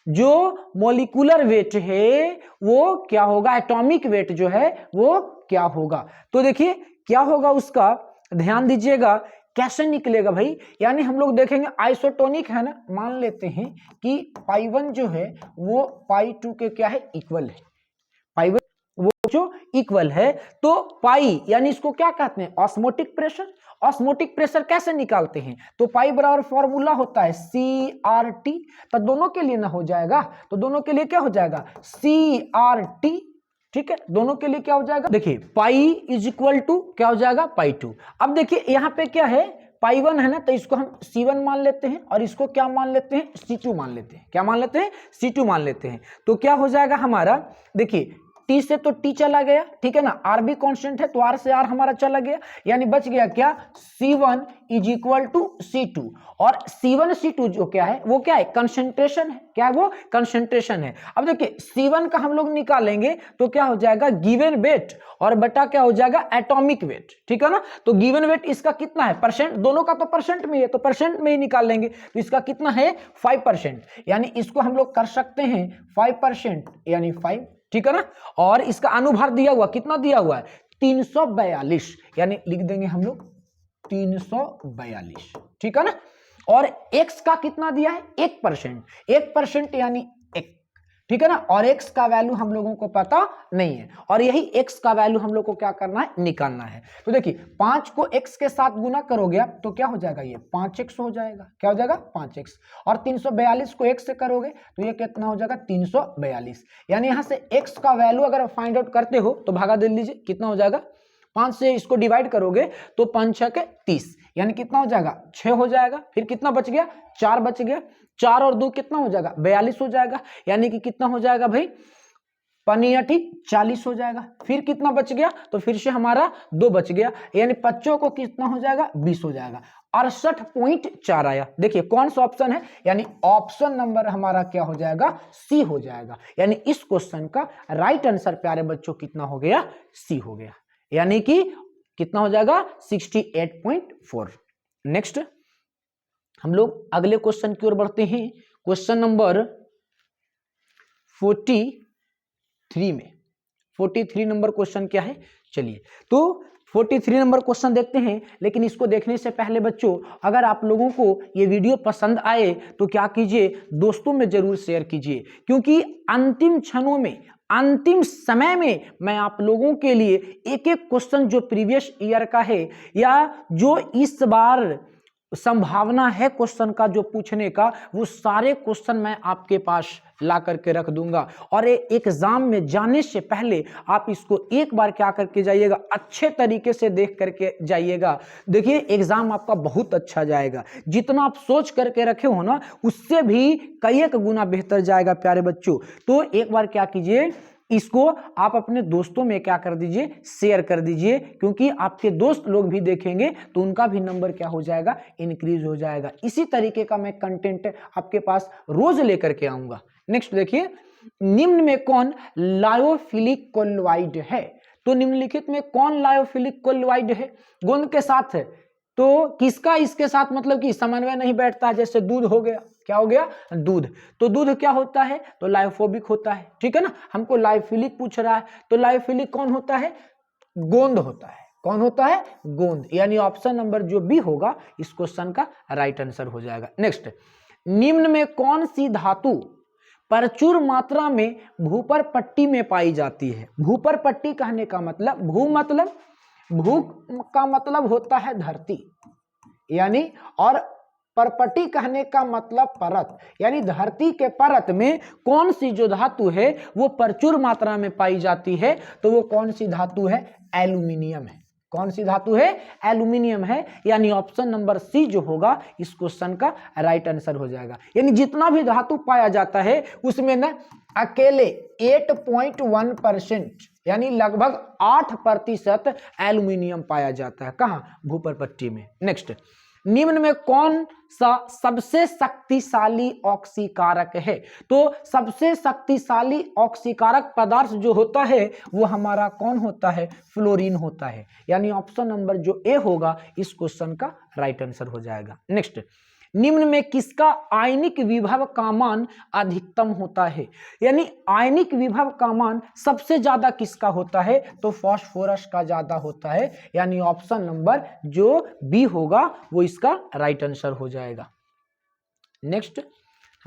जो मॉलिक्यूलर वेट है वो क्या होगा, एटॉमिक वेट जो है वो क्या होगा। तो देखिए क्या होगा उसका, ध्यान दीजिएगा कैसे निकलेगा भाई, यानी हम लोग देखेंगे आइसोटोनिक है ना, मान लेते हैं कि पाई1 जो है वो पाई2 के क्या है इक्वल है, पाई1 वो जो इक्वल है, तो पाई यानी इसको क्या कहते हैं ऑस्मोटिक प्रेशर। ऑस्मोटिक प्रेशर कैसे निकालते हैं, तो पाई बराबर फॉर्मूला होता है CRT, तो दोनों के लिए ना हो जाएगा, तो दोनों के लिए क्या हो जाएगा CRT, ठीक है, दोनों के लिए क्या हो जाएगा, देखिए पाई इज इक्वल टू क्या हो जाएगा पाई2। अब देखिए यहाँ पे क्या है पाई1 है ना, तो इसको हम C1 मान लेते हैं और इसको क्या मान लेते हैं C2 मान लेते हैं, क्या मान लेते हैं C2 मान लेते हैं, तो क्या हो जाएगा हमारा, देखिए T से तो T चला गया, ठीक है ना, R भी कांस्टेंट है तो R से R हमारा चला गया, यानी बच गया क्या C1 is equal to C2, और C1 C2 जो क्या है वो क्या है कंसंट्रेशन है, क्या है वो कंसंट्रेशन है। अब देखिए C1 का हम लोग निकालेंगे तो क्या हो जाएगा गिवन वेट और बटा क्या हो जाएगा एटॉमिक वेट, ठीक है ना, तो गिवन वेट इसका कितना है परसेंट, दोनों का तो परसेंट में है तो परसेंट में ही निकाल लेंगे, तो इसका कितना है 5%, यानी इसको हम लोग कर सकते हैं 5% यानी 5, ठीक है ना, और इसका अनुभार दिया हुआ कितना दिया हुआ है 342, यानी लिख देंगे हम लोग 342, ठीक है ना, और x का कितना दिया है 1%, 1% यानी 1, ठीक है ना, और x का वैल्यू हम लोगों को पता नहीं है, और यही x का वैल्यू हम लोग को क्या करना है, निकालना है। तो देखिए 5 को x के साथ गुना करोगे आप तो क्या हो जाएगा, ये 5x हो जाएगा, क्या हो जाएगा 5x, और 342 को x से करोगे तो ये कितना हो जाएगा 342, यानी यहां से x का वैल्यू अगर फाइंड आउट करते हो तो भागा दे लीजिए, कितना हो जाएगा, 5 से इसको डिवाइड करोगे तो 5 6 के 30, यानी कितना हो जाएगा 6 हो जाएगा, फिर कितना बच गया 4 बच गया, 4 और 2 कितना हो जाएगा 42 हो जाएगा, यानी कि कितना हो जाएगा भाई 40 हो जाएगा, फिर कितना बच गया, तो फिर से हमारा 2 बच गया, यानी 25 को कितना हो जाएगा 20 हो जाएगा, 68.4 आया। देखिए कौन सा ऑप्शन है, यानी ऑप्शन नंबर हमारा क्या हो जाएगा, सी हो जाएगा, यानी इस क्वेश्चन का राइट आंसर प्यारे बच्चों कितना हो गया, सी हो गया, यानी कि कितना हो जाएगा 68.4। नेक्स्ट हम लोग अगले क्वेश्चन की ओर बढ़ते हैं, क्वेश्चन नंबर 43 में। 43 नंबर क्वेश्चन क्या है, चलिए तो 43 नंबर क्वेश्चन देखते हैं, लेकिन इसको देखने से पहले बच्चों अगर आप लोगों को ये वीडियो पसंद आए तो क्या कीजिए, दोस्तों में जरूर शेयर कीजिए, क्योंकि अंतिम क्षणों में, अंतिम समय में मैं आप लोगों के लिए एक एक क्वेश्चन जो प्रीवियस ईयर का है या जो इस बार संभावना है क्वेश्चन का जो पूछने का, वो सारे क्वेश्चन मैं आपके पास ला करके रख दूंगा, और एग्जाम में जाने से पहले आप इसको एक बार क्या करके जाइएगा, अच्छे तरीके से देख करके जाइएगा। देखिए एग्जाम आपका बहुत अच्छा जाएगा, जितना आप सोच करके रखे हो ना उससे भी कई एक गुना बेहतर जाएगा प्यारे बच्चों। तो एक बार क्या कीजिए, इसको आप अपने दोस्तों में क्या कर दीजिए, शेयर कर दीजिए, क्योंकि आपके दोस्त लोग भी देखेंगे तो उनका भी नंबर क्या हो जाएगा, इंक्रीज हो जाएगा। इसी तरीके का मैं कंटेंट आपके पास रोज लेकर के आऊंगा। नेक्स्ट देखिए, निम्न में कौन लायोफिलिक कोल्वाइड है, तो निम्नलिखित में कौन लायोफिलिक कोल्वाइड है, गोंद के साथ है, तो किसका इसके साथ मतलब कि समन्वय नहीं बैठता है, जैसे दूध हो गया, क्या हो गया दूध, तो दूध क्या होता है, तो लायोफोबिक होता है, ठीक है ना, हमको लायोफिलिक पूछ रहा है, तो लायोफिलिक कौन होता है, गोंद होता है, कौन होता है, गोंद, यानी ऑप्शन नंबर जो बी होगा इस क्वेश्चन का राइट आंसर हो जाएगा। नेक्स्ट, निम्न में कौन सी धातु प्रचुर मात्रा में भूपर पट्टी में पाई जाती है, भूपर पट्टी कहने का मतलब, भू का मतलब होता है धरती, यानी, और परपटी कहने का मतलब परत, यानी धरती के परत में कौन सी जो धातु है वो प्रचुर मात्रा में पाई जाती है, तो वो कौन सी धातु है, एल्यूमिनियम है, कौन सी धातु है, एल्यूमिनियम है, यानी ऑप्शन नंबर सी जो होगा इस क्वेश्चन का राइट आंसर हो जाएगा। यानी जितना भी धातु पाया जाता है उसमें ना अकेले 8.1%, यानी लगभग 8% एल्यूमिनियम पाया जाता है, कहां, भूपर पट्टी में। नेक्स्ट, निम्न में कौन सा सबसे शक्तिशाली ऑक्सीकारक है, तो सबसे शक्तिशाली ऑक्सीकारक पदार्थ जो होता है वो हमारा कौन होता है, फ्लोरीन होता है, यानी ऑप्शन नंबर जो ए होगा इस क्वेश्चन का राइट आंसर हो जाएगा। नेक्स्ट, निम्न में किसका आयनिक विभव का मान अधिकतम होता है, यानी आयनिक विभव का मान सबसे ज्यादा किसका होता है, तो फास्फोरस का ज्यादा होता है, यानी ऑप्शन नंबर जो बी होगा वो इसका राइट आंसर हो जाएगा। नेक्स्ट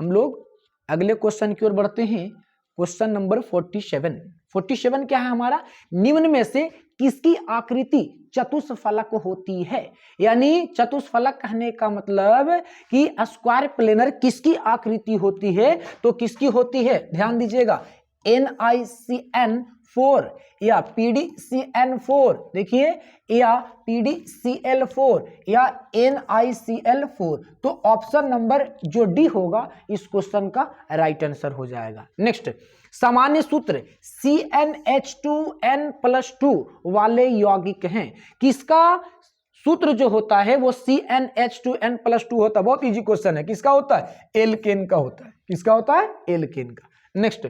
हम लोग अगले क्वेश्चन की ओर बढ़ते हैं, क्वेश्चन नंबर 47 क्या है हमारा, निम्न में से किसकी आकृति चतुष्फलक होती है, यानी चतुष्फलक कहने का मतलब कि स्क्वायर प्लेनर किसकी आकृति होती है, तो किसकी होती है, ध्यान दीजिएगा, NiCN4 या PdCN4, देखिए, या PdCl4 या NiCl4, तो ऑप्शन नंबर जो डी होगा इस क्वेश्चन का राइट आंसर हो जाएगा। नेक्स्ट, सामान्य सूत्र CnH2n+2 वाले यौगिक हैं, किसका सूत्र जो होता है वो CnH2n+2 होता है, बहुत इजी क्वेश्चन है, किसका होता है, एल्केन का होता है, किसका होता है, एल्केन का। नेक्स्ट,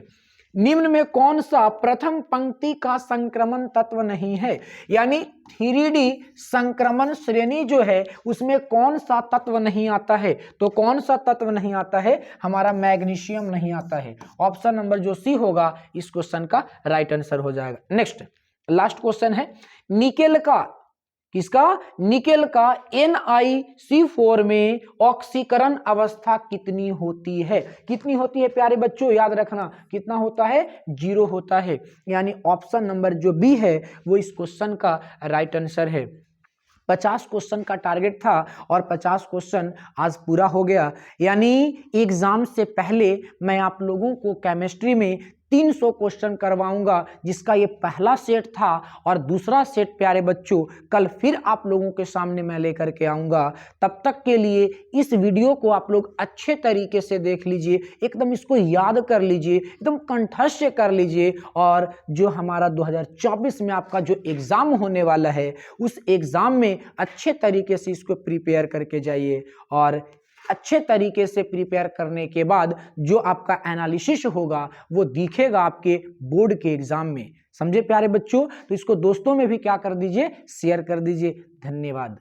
निम्न में कौन सा प्रथम पंक्ति का संक्रमण तत्व नहीं है, यानी 3D संक्रमण श्रेणी जो है उसमें कौन सा तत्व नहीं आता है, तो कौन सा तत्व नहीं आता है, हमारा मैग्नीशियम नहीं आता है, ऑप्शन नंबर जो सी होगा इस क्वेश्चन का राइट आंसर हो जाएगा। नेक्स्ट लास्ट क्वेश्चन है, निकेल का किसका? निकेल का NiC4 में ऑक्सीकरण अवस्था कितनी होती है? कितनी होती है प्यारे बच्चों? याद रखना कितना होता है? 0 होता है। यानी ऑप्शन नंबर जो बी है वो इस क्वेश्चन का राइट आंसर है। 50 क्वेश्चन का टारगेट था और 50 क्वेश्चन आज पूरा हो गया। यानी एग्जाम से पहले मैं आप लोगों को केमिस्ट्री में 300 क्वेश्चन करवाऊंगा, जिसका ये पहला सेट था और दूसरा सेट प्यारे बच्चों कल फिर आप लोगों के सामने मैं लेकर के आऊंगा। तब तक के लिए इस वीडियो को आप लोग अच्छे तरीके से देख लीजिए, एकदम इसको याद कर लीजिए, एकदम कंठस्थ कर लीजिए और जो हमारा 2024 में आपका जो एग्जाम होने वाला है उस एग्जाम में अच्छे तरीके से इसको प्रिपेयर करके जाइए और अच्छे तरीके से प्रिपेयर करने के बाद जो आपका एनालिसिस होगा वो दिखेगा आपके बोर्ड के एग्जाम में। समझे प्यारे बच्चों? तो इसको दोस्तों में भी क्या कर दीजिए? शेयर कर दीजिए। धन्यवाद।